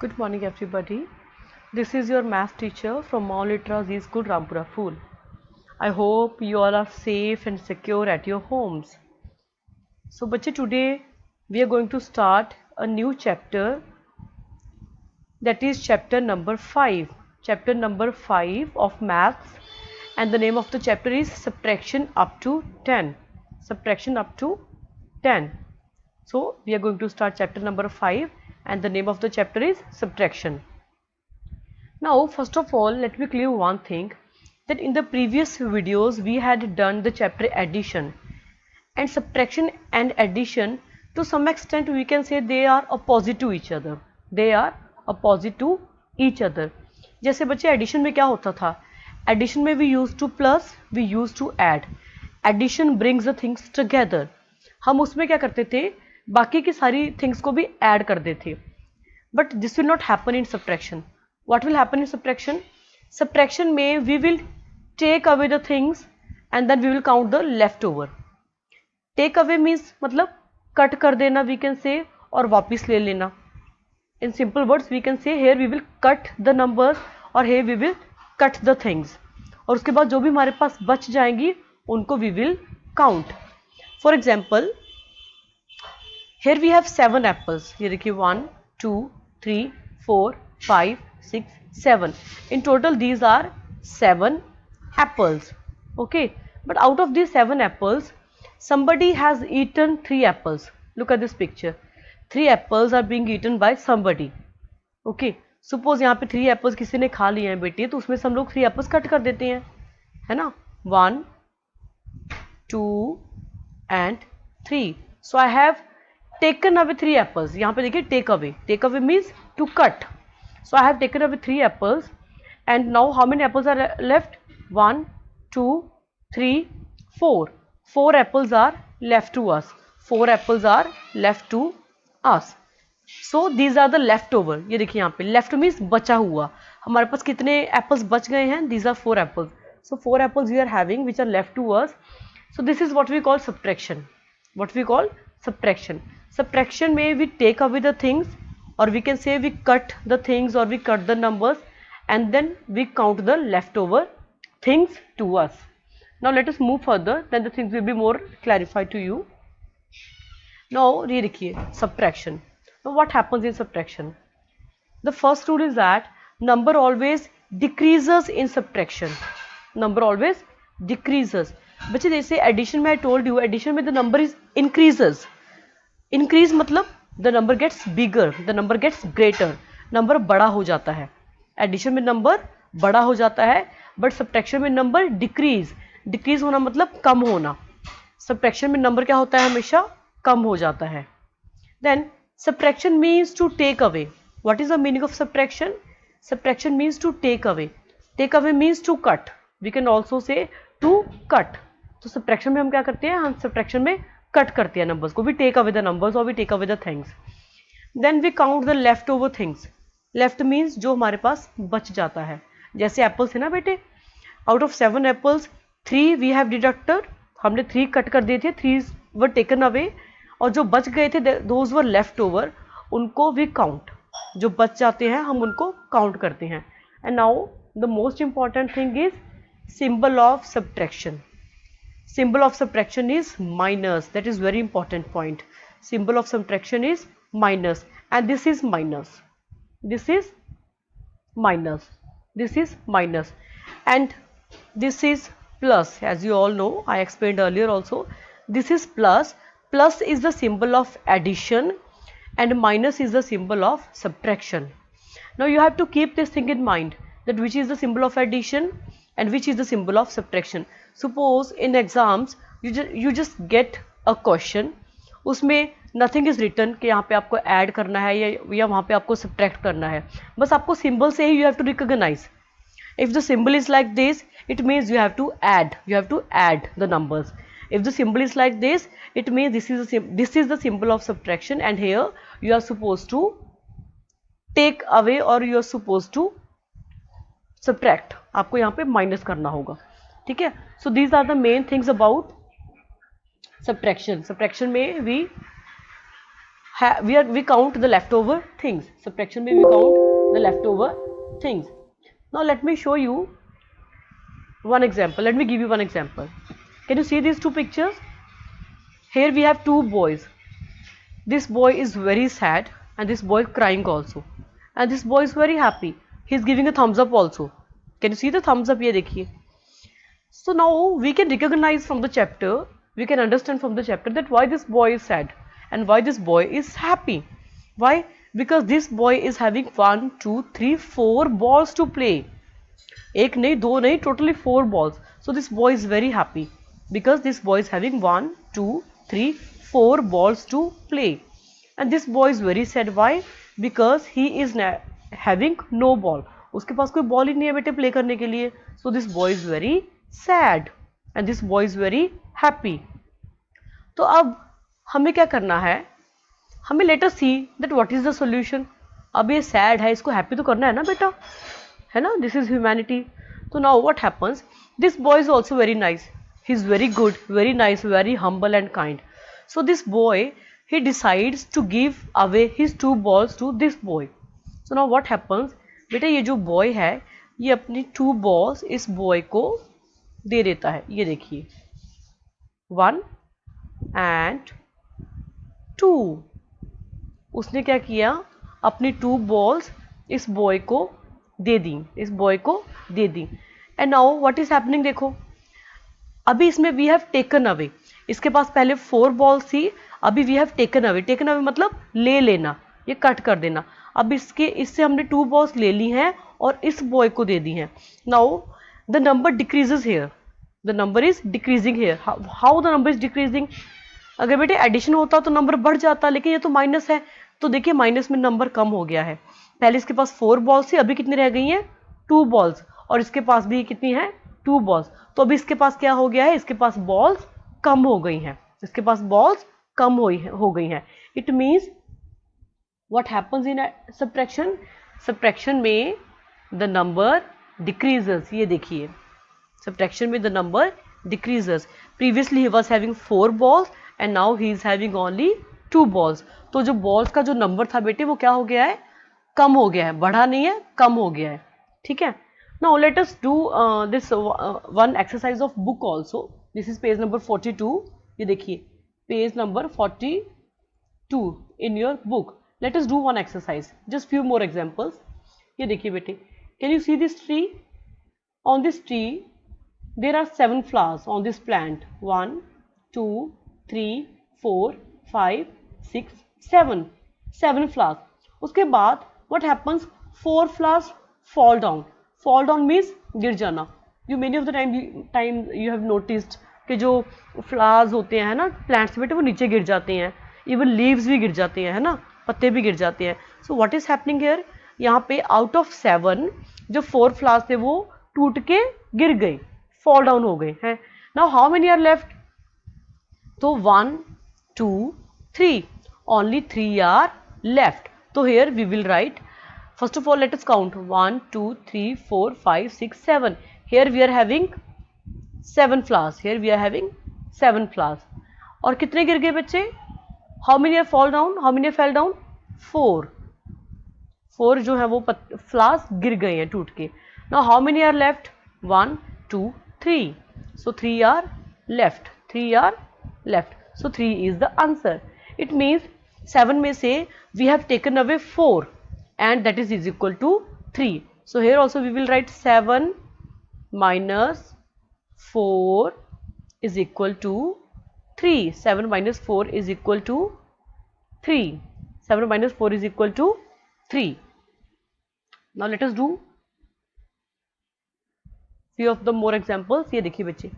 Good morning, everybody. This is your math teacher from Mount Litra Z School, Rampura Fool. I hope you all are safe and secure at your homes. So, बच्चे, today we are going to start a new chapter, that is chapter number 5. Chapter number 5 of maths, and the name of the chapter is subtraction up to 10. Subtraction up to 10. So, we are going to start chapter number 5, and the name of the chapter is subtraction. Now, first of all, let me clear one thing, that in the previous videos we had done the chapter addition, and subtraction and addition to some extent we can say they are opposite to each other. They are opposite to each other. जैसे बच्चे addition में क्या होता था, addition में we use to plus, we use to add. Addition brings the things together. हम उसमें क्या करते थे, बाकी की सारी थिंग्स को भी ऐड कर देते. But this will not happen in subtraction. What will happen in subtraction? Subtraction में we will take away the things and then we will count the leftover. Take away means मतलब cut कर देना we can say, और वापस ले लेना. In simple words we can say here we will cut the numbers और here we will cut the things. और उसके बाद जो भी हमारे पास बच जाएंगी उनको we will count. For example, here we have 7 apples. ये देखिए 1, 2, 3, 4, 5, 6, 7. In total these are 7 apples. Okay, but out of these 7 apples somebody has eaten 3 apples. Look at this picture. 3 apples are being eaten by somebody. Okay, suppose यहाँ पे 3 apples किसी ने खा लिए हैं बेटी, तो उसमें से हम लोग 3 apples कट कर देते हैं, है ना. 1, 2 and 3. So I have taken away 3 apples. यहाँ पे देखिए take away. Take away means to cut. So I have taken away 3 apples, and now how many apples are left? 1, 2, 3, 4. 4 apples are left to us. 4 apples are left to us. So these are the leftover. ये देखिए यहाँ पे left means बचा हुआ. हमारे पास कितने apples बच गए हैं? These are 4 apples. So 4 apples we are having which are left to us. So this is what we call subtraction. What we call subtraction. Subtraction में we take away the things, or we can say we cut the things or we cut the numbers and then we count the leftover things to us. Now let us move further, then the things will be more clarified to you. Now ये देखिए subtraction. Now what happens in subtraction? The first rule is that number always decreases in subtraction. Number always decreases. बच्चे जैसे addition में I told you, addition में the number is increases. Increase मतलब the number gets bigger, the number gets greater. Number बड़ा हो जाता है. Addition में नंबर बड़ा हो जाता है, बट सब्ट्रैक्शन में नंबर डिक्रीज. डिक्रीज होना मतलब कम होना. सब्ट्रैक्शन में नंबर क्या होता है, हमेशा कम हो जाता है. Then subtraction means to take away. What is the meaning of subtraction? Subtraction means to take away. Take away means to cut. We can also say to cut. तो सब्ट्रैक्शन में हम क्या करते हैं, हम सब्ट्रैक्शन में कट करते हैं नंबर्स को. We take away the numbers और we take away the things. Then we count the left over things. Left means जो हमारे पास बच जाता है. जैसे एप्पल्स है ना बेटे, out of 7 apples 3 we have deducted. हमने 3 कट कर दिए थे, 3 वर टेकन अवे, और जो बच गए थे दोज वर लेफ्ट ओवर, उनको वी काउंट. जो बच जाते हैं हम उनको काउंट करते हैं. And now the most important thing is symbol of subtraction. Symbol of subtraction is minus. That is very important point. Symbol of subtraction is minus, and this is minus. This is minus. This is minus, and this is plus. As you all know, I explained earlier also. This is plus. Plus is the symbol of addition, and minus is the symbol of subtraction. Now you have to keep this thing in mind, that which is the symbol of addition and which is the symbol of subtraction. Suppose in exams you just get a question, उसमें nothing is written कि यहाँ पे आपको add करना है या वहाँ पे आपको subtract करना है. बस आपको symbol से ही you have to recognize. If the symbol is like this, it means you have to add. You have to add the numbers. If the symbol is like this, it means this is the symbol of subtraction, and here you are supposed to take away or you are supposed to subtract. आपको यहाँ पे minus करना होगा. ठीक है. So these are the main things about subtraction. Subtraction में we we count the leftover things. Subtraction में we count the leftover things. Now let me show you one example. Let me give you one example. Can you see these two pictures? Here we have two boys. This boy is very sad and this boy is crying also. And this boy is very happy. He is giving a thumbs up also. Can you see the thumbs up? ये देखिए. So now we can recognize from the chapter, we can understand from the chapter that why this boy is sad and why this boy is happy. Why? Because this boy is having 1, 2, 3, 4 balls to play. एक नहीं, दो नहीं, totally 4 balls. So this boy is very happy because this boy is having 1, 2, 3, 4 balls to play. And this boy is very sad. Why? Because he is having no ball. उसके पास कोई ball ही नहीं है बेटे play करने के लिए. So this boy is very sad and this boy is very happy. तो अब हमें क्या करना है? हमें let us see that what is the solution. अब ये sad है, इसको happy तो करना है ना बेटा, है ना? This is humanity. So now what happens? This boy is also very nice. He is very good, very nice, very humble and kind. So this boy, he decides to give away his 2 balls to this boy. So now what happens? बेटा ये जो boy है, ये अपनी 2 balls इस boy को दे देता है. ये देखिए, 1 and 2. उसने क्या किया? अपनी 2 balls इस boy को दे दी, इस बॉय को दे दी. And now what is happening? देखो अभी इसमें वी हैव टेकन अवे. इसके पास पहले 4 बॉल्स थी, अभी we have taken away. Taken away मतलब ले लेना, ये कट कर देना. अब इससे हमने 2 बॉल्स ले ली हैं और इस बॉय को दे दी हैं. Now the number decreases here, the number is decreasing here. How the number is decreasing? अगर बेटे एडिशन होता तो नंबर बढ़ जाता, लेकिन ये तो माइनस है, तो देखिए माइनस में नंबर कम हो गया है. पहले इसके पास 4 बॉल्स थी, अभी कितनी रह गई हैं? 2 बॉल्स. और इसके पास भी कितनी है? 2 बॉल्स. तो अभी इसके पास क्या हो गया है? इसके पास बॉल्स कम हो गई हैं. इसके पास बॉल्स कम हो गई हैं. It means what happens in subtraction? Subtraction में द नंबर डिक्रीजेस. ये देखिए, सब्ट्रैक्शन में the number decreases. Previously he was having 4 balls and now he is having only 2 balls. तो जो बॉल्स का जो नंबर था बेटे वो क्या हो गया है? कम हो गया है, बढ़ा नहीं है, कम हो गया है. ठीक है. Now let us do this one exercise of book also. This is page number 42. ये देखिए, page number 42 in your book. Let us do one exercise, just few more examples. ये देखिए बेटे, can you see this tree? On this tree there are 7 flowers on this plant. 1, 2, 3, 4, 5, 6, 7. 7 flowers. उसके बाद what happens? 4 flowers fall down. Fall down means गिर जाना. You many of the time you have noticed कि जो flowers होते हैं ना plants बेटे, वो नीचे गिर जाते हैं. Even leaves भी गिर जाते हैं, है ना, पत्ते भी गिर जाते हैं. So what is happening here? यहाँ पे out of 7 जो 4 flowers थे वो टूट के गिर गए, fall down हो गए हैं. Now how many are left? तो 1, 2, 3. Only 3 are left. So here we will write, first of all let us count 1, 2, 3, 4, 5, 6, 7. Here we are having 7 flowers. Here we are having 7 flowers. और कितने गिर गए बच्चे? How many are fall down? How many fell down? 4. 4 जो है वो flowers गिर गए हैं टूट के. Now how many are left? 1, 2, 3. So 3 are left. 3 are left. So 3 is the answer. It means 7 में से we have taken away 4 and that is equal to 3. So here also we will write 7 minus 4 is equal to 3. 7 minus 4 is equal to 3. 7 minus 4 is equal to 3. Now let us do few of the more examples. ये देखिए बच्चे,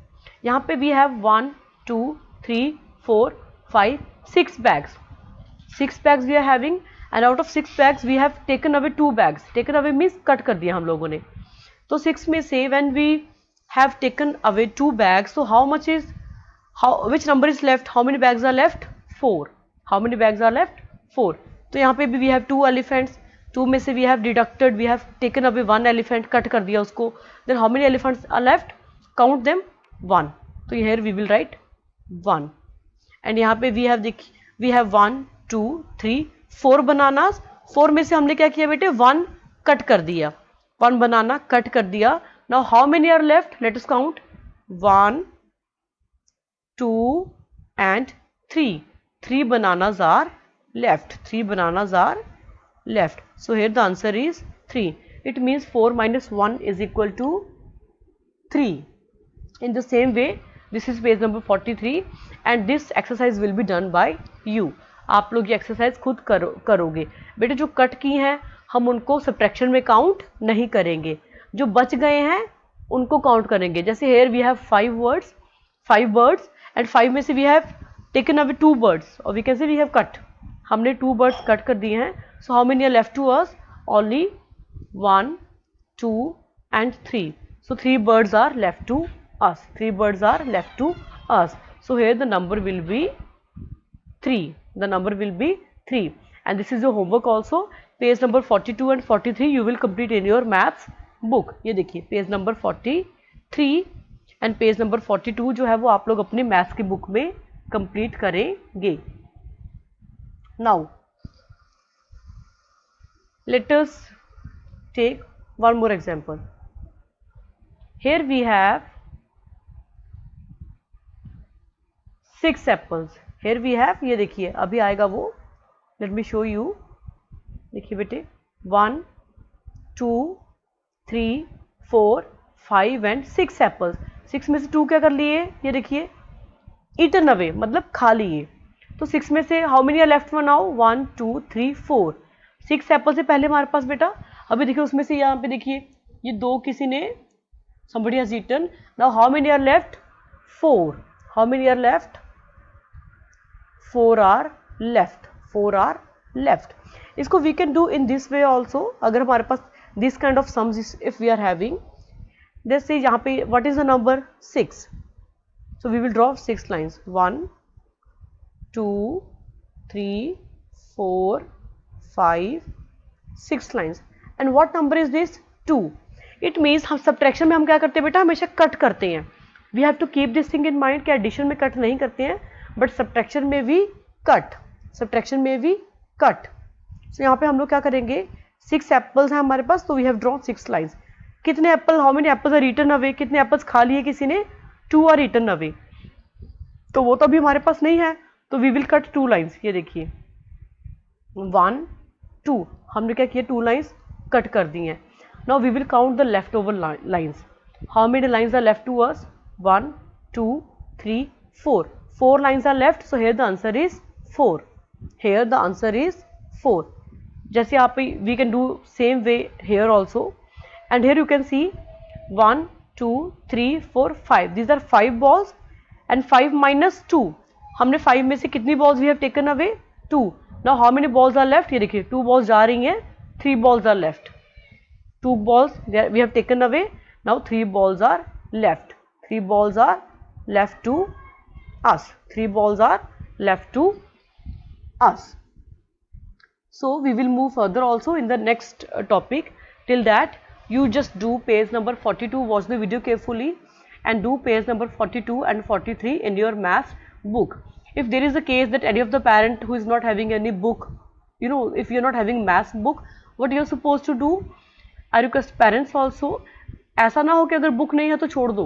यहाँ पे we have 1, 2, 3, 4, 5, 6 bags. 6 bags we are having and out of 6 bags we have taken away 2 bags. Taken away means cut कर दिया हम लोगों ने. तो 6 में से when we have taken away 2 bags, so how much is, which number is left? How many bags are left? 4. How many bags are left? 4. तो यहाँ पे भी we have 2 elephants. 2 में से we have deducted, we have taken away 1 elephant, cut कर दिया उसको. Then how many elephants are left? Count them. 1. तो here we will write 1. And यहाँ पे we have 1, 2 3 4 बनानास। 4 में से हमने क्या किया बेटे, 1 कट कर दिया, 1 बनाना कट कर दिया। Now how many are left, let us count 1 2 and 3. 3 bananas are left. 3 bananas are left. So here the answer is 3. It means 4 minus 1 is equal to 3. In the same way, this is page number 43 and this exercise will be done by you. आप लोग ये exercise खुद करोगे बेटे। जो cut की हैं हम उनको सब्ट्रैक्शन में काउंट नहीं करेंगे, जो बच गए हैं उनको काउंट करेंगे। जैसे here we have 5 birds and 5 में से we have taken away 2 birds और we can say we have cut, हमने 2 birds कट कर दिए हैं। So how many are left to us, only 1 2 and 3. So 3 birds are left to us. 3 birds are left to us. So here the number will be 3. The number will be 3. And this is your homework also. Page number 42 and 43 you will complete in your maths book. ये देखिए page number 43 and page number 42 जो है वो आप लोग अपने maths की book में कंप्लीट करेंगे। Now let us take one more example. Here we have 6 apples. Here we have, ये देखिए अभी आएगा वो, let me show you. देखिए बेटे 1 2 3 4 5 and 6 apples. 6 में से 2 क्या कर लिए, ये देखिए ईटन अवे मतलब खा लिए। तो 6 में से हाउ मेनी आर लेफ्ट बनाओ, 1 2 3 4। 6 एप्पल से पहले हमारे पास बेटा, अभी देखिए उसमें से यहाँ पे देखिए ये 2 किसी ने, somebody has eaten. Now how many are left, 4. How many are left, 4 are left. 4 are left. इसको we can do in this way also. अगर हमारे पास this kind of sums if we are having, जैसे यहाँ पे what is the number, 6. So we will draw 6 lines, 1 2 3 4 5 6 lines. And what number is this, 2. It means हम subtraction में हम क्या करते हैं बेटा, हमेशा कट करते हैं। We have to keep this thing in mind कि एडिशन में कट नहीं करते हैं, बट सब्ट्रैक्शन में भी कट, सब्ट्रैक्शन में भी कट। सो यहाँ पे हम लोग क्या करेंगे, 6 एप्पल्स हैं हमारे पास, तो वी हैव ड्रॉन 6 लाइन्स। कितने apple, how many apples are eaten away, कितने एप्पल्स खा लिए किसी ने, 2 आर ईटन अवे। तो वो तो अभी हमारे पास नहीं है, तो वी विल कट 2 लाइन्स। ये देखिए 1 2 हमने क्या किया, 2 लाइन्स कट कर दी हैं। Now we will count the leftover lines. How many lines are left to us, 1 2 3 4. 4 lines are left, so here the answer is 4. Here the answer is 4. जैसे आप we can do same way here also, and here you can see 1 2 3 4 5. These are 5 balls and 5 minus 2. हमने 5 में से कितनी balls we have taken away, 2. Now how many balls are left, ये देखिए 2 balls जा रही हैं, 3 balls are left. 2 balls we have taken away, now 3 balls are left. 3 balls are left to us. 3 balls are left to us. So we will move further also in the next topic. Till that you just do page number 42, watch the video carefully and do page number 42 and 43 in your maths book. If there is a case that any of the parent who is not having any book, you know, if you are not having maths book, what you are supposed to do, I request parents also, ऐसा ना हो कि अगर book नहीं है तो छोड़ दो,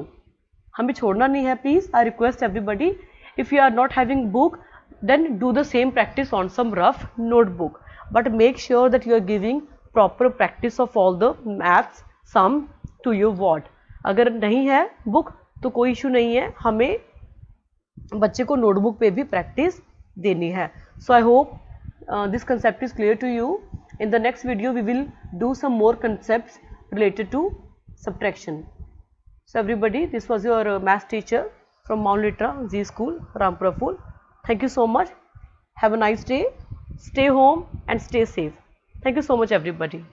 हमें छोड़ना नहीं है please. I request everybody, if you are not having book then do the same practice on some rough notebook, but make sure that you are giving proper practice of all the maths sum to your word. अगर नहीं है book तो कोई issue नहीं है, हमें बच्चे को नोटबुक पे भी प्रैक्टिस देनी है। So I hope this concept is clear to you. In the next video we will do some more concepts related to subtraction. So everybody, this was your math teacher from Mount Litra Z School, Rampura Phul. Thank you so much. Have a nice day. Stay home and stay safe. Thank you so much everybody.